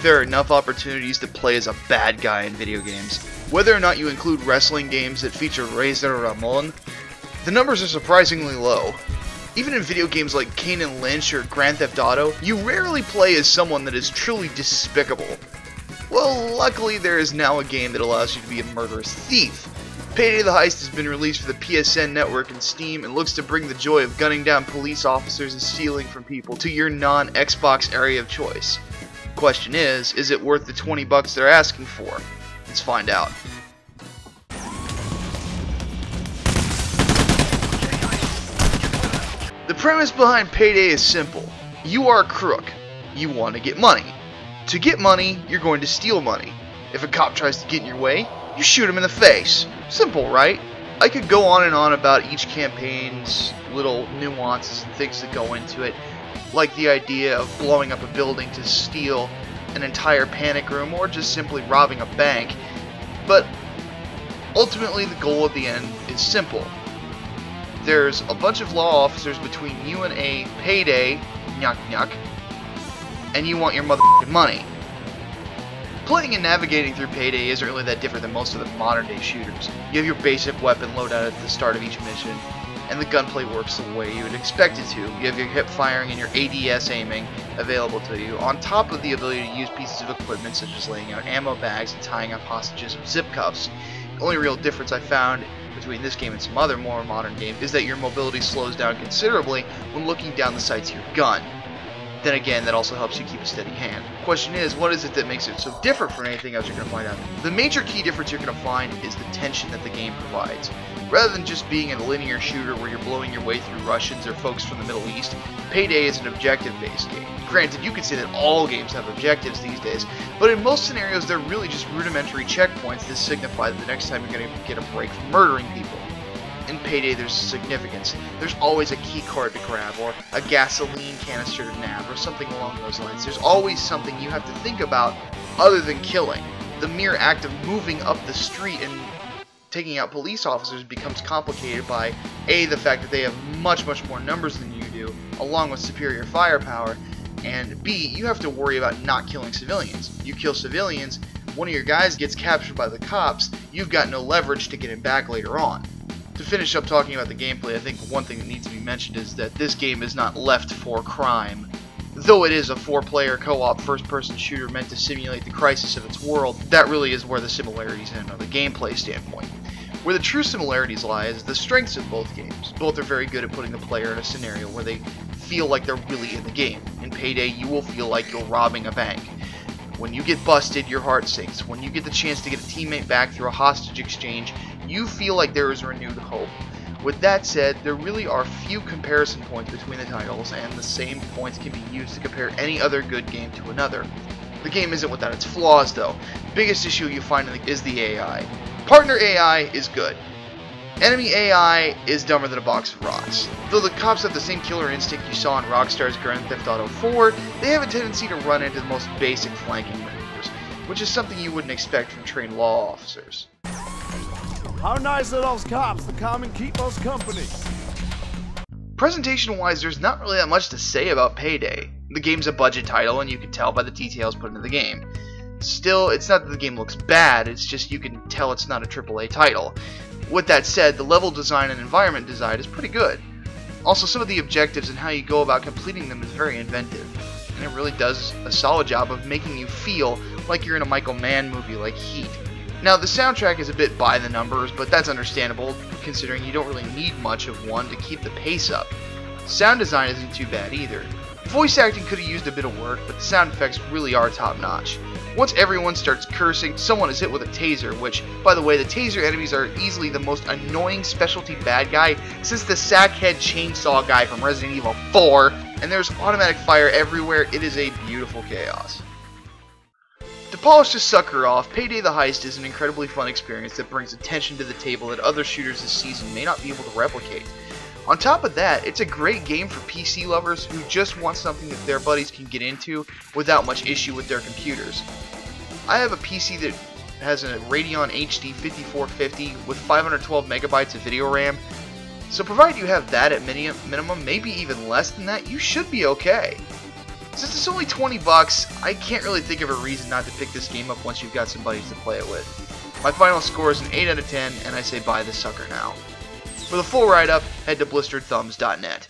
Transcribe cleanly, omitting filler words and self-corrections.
think there are enough opportunities to play as a bad guy in video games. Whether or not you include wrestling games that feature Razor Ramon, the numbers are surprisingly low. Even in video games like Kane and Lynch or Grand Theft Auto, you rarely play as someone that is truly despicable. Well, luckily there is now a game that allows you to be a murderous thief. Payday the Heist has been released for the PSN network and Steam and looks to bring the joy of gunning down police officers and stealing from people to your non-Xbox area of choice. Question is it worth the $20 they're asking for? Let's find out. The premise behind Payday is simple. You are a crook. You want to get money. To get money, you're going to steal money. If a cop tries to get in your way, you shoot him in the face. Simple, right? I could go on and on about each campaign's little nuances and things that go into it, like the idea of blowing up a building to steal an entire panic room or just simply robbing a bank, but ultimately the goal at the end is simple. There's a bunch of law officers between you and a payday, nyuk nyuk, and you want your motherfucking money. Playing and navigating through Payday isn't really that different than most of the modern day shooters. You have your basic weapon loadout at the start of each mission, and the gunplay works the way you would expect it to. You have your hip firing and your ADS aiming available to you, on top of the ability to use pieces of equipment such as laying out ammo bags and tying up hostages with zip cuffs. The only real difference I found between this game and some other more modern games is that your mobility slows down considerably when looking down the sights of your gun. Then again, that also helps you keep a steady hand. Question is, what is it that makes it so different from anything else you're going to find out? The major key difference you're going to find is the tension that the game provides. Rather than just being a linear shooter where you're blowing your way through Russians or folks from the Middle East, Payday is an objective-based game. Granted, you could say that all games have objectives these days, but in most scenarios they're really just rudimentary checkpoints that signify that the next time you're going to get a break from murdering people. In Payday there's significance. There's always a key card to grab, or a gasoline canister to nab, or something along those lines. There's always something you have to think about other than killing. The mere act of moving up the street and taking out police officers becomes complicated by A, the fact that they have much more numbers than you do, along with superior firepower, and B, you have to worry about not killing civilians. You kill civilians, one of your guys gets captured by the cops, you've got no leverage to get him back later on. To finish up talking about the gameplay, I think one thing that needs to be mentioned is that this game is not left for crime. Though it is a 4-player co-op first-person shooter meant to simulate the crisis of its world, that really is where the similarities end on the gameplay standpoint. Where the true similarities lie is the strengths of both games. Both are very good at putting the player in a scenario where they feel like they're really in the game. In Payday, you will feel like you're robbing a bank. When you get busted, your heart sinks. When you get the chance to get a teammate back through a hostage exchange, you feel like there is renewed hope. With that said, there really are few comparison points between the titles, and the same points can be used to compare any other good game to another. The game isn't without its flaws, though. The biggest issue you find is the AI. Partner AI is good. Enemy AI is dumber than a box of rocks. Though the cops have the same killer instinct you saw in Rockstar's Grand Theft Auto 4, they have a tendency to run into the most basic flanking maneuvers, which is something you wouldn't expect from trained law officers. How nice are those cops to come and keep us company? Presentation-wise, there's not really that much to say about Payday. The game's a budget title, and you can tell by the details put into the game. Still, it's not that the game looks bad, it's just you can tell it's not a AAA title. With that said, the level design and environment design is pretty good. Also, some of the objectives and how you go about completing them is very inventive, and it really does a solid job of making you feel like you're in a Michael Mann movie like Heat. Now, the soundtrack is a bit by the numbers, but that's understandable considering you don't really need much of one to keep the pace up. Sound design isn't too bad either. Voice acting could have used a bit of work, but the sound effects really are top notch. Once everyone starts cursing, someone is hit with a taser, which, by the way, the taser enemies are easily the most annoying specialty bad guy since the sackhead chainsaw guy from Resident Evil 4, and there's automatic fire everywhere. It is a beautiful chaos. To polish this sucker off, Payday the Heist is an incredibly fun experience that brings attention to the table that other shooters this season may not be able to replicate. On top of that, it's a great game for PC lovers who just want something that their buddies can get into without much issue with their computers. I have a PC that has a Radeon HD 5450 with 512 megabytes of video RAM, so provided you have that at minimum, maybe even less than that, you should be okay. Since it's only 20 bucks, I can't really think of a reason not to pick this game up once you've got some buddies to play it with. My final score is an 8 out of 10, and I say buy this sucker now. For the full write-up, head to blisteredthumbs.net.